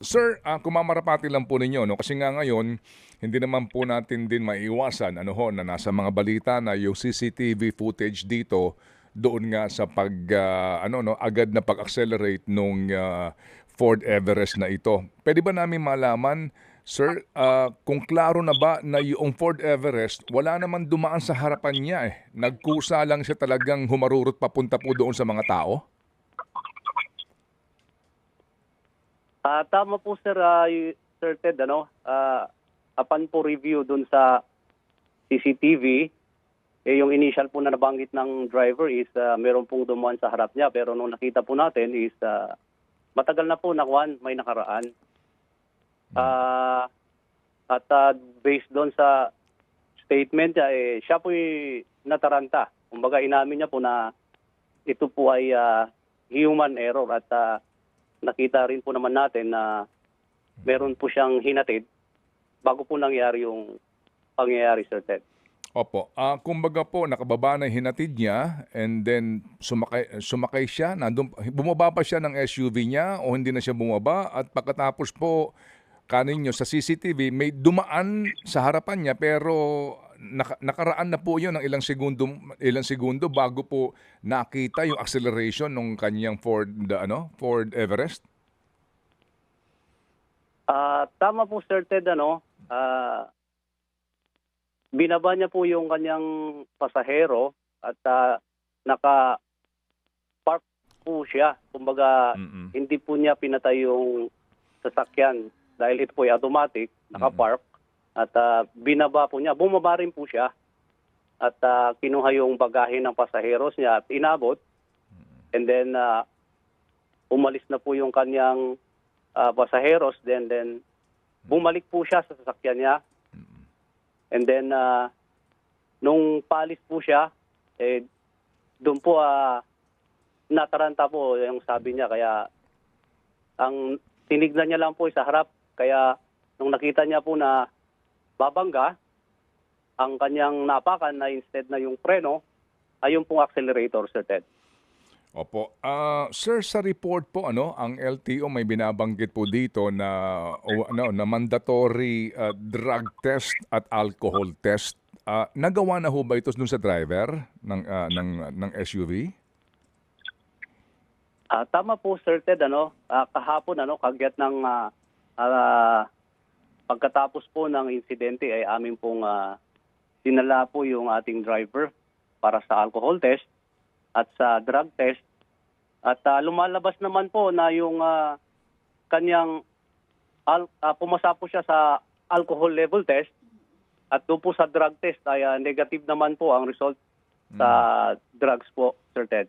Sir, kumamarapati lang po ninyo 'no, kasi nga ngayon hindi naman po natin din maiiwasan ano ho, na nasa mga balita na yung CCTV footage dito doon nga sa ano 'no, agad na pag-accelerate nung, Ford Everest na ito. Puwede ba namin malaman, sir, kung klaro na ba na yung Ford Everest wala naman dumaan sa harapan niya, nagkusa lang siya talagang humarurot papunta po doon sa mga tao? Tama po sir, Sir Ted, ano, upon po review dun sa CCTV, yung initial po na nabanggit ng driver is meron pong dumaan sa harap niya. Pero nung nakita po natin is matagal na po may nakaraan. Ah, at based doon sa statement niya, siya po nataranta. Kumbaga inamin niya po na ito po ay human error at nakita rin po naman natin na meron po siyang hinatid bago po nangyari yung pangyayari, Sir Ted. Opo. Kumbaga po nakababa na yung hinatid niya and then sumakay siya, bumaba pa siya ng SUV niya o hindi na siya bumaba at pagkatapos po kanin niyo sa CCTV may dumaan sa harapan niya pero nakaraan na po 'yon ng ilang segundo bago po nakita yung acceleration ng kanyang Ford Everest. Tama po, Sir Ted, ano, binaba niya po yung kanyang pasahero at naka-park po siya. Kumbaga, Mm. hindi po niya pinatay yung sasakyan dahil ito po ay automatic, naka-park. At binaba po niya, bumaba rin po siya. At kinuha yung bagahe ng pasaheros niya at inabot. And then, umalis na po yung kanyang pasaheros. Then bumalik po siya sa sasakyan niya. And then, nung paalis po siya, doon po nataranta po yung sabi niya. Kaya ang tinignan niya lang po sa harap. Kaya nung nakita niya po na babangga, ang kanyang napakan na instead na yung preno, ay yung pong accelerator, Sir Ted. Opo. Sir, sa report po ang LTO may binabanggit po dito na na mandatory drug test at alcohol test. Nagawa na ho ba ito dun sa driver ng SUV? Tama po, Sir Ted, ano, kahapon, ano, kagyat ng pagkatapos po ng insidente ay amin pong sinala po yung ating driver para sa alcohol test at sa drug test. At lumalabas naman po na yung kanyang pumasa po siya sa alcohol level test at doon po sa drug test ay negative naman po ang result sa drugs po, Sir Ted.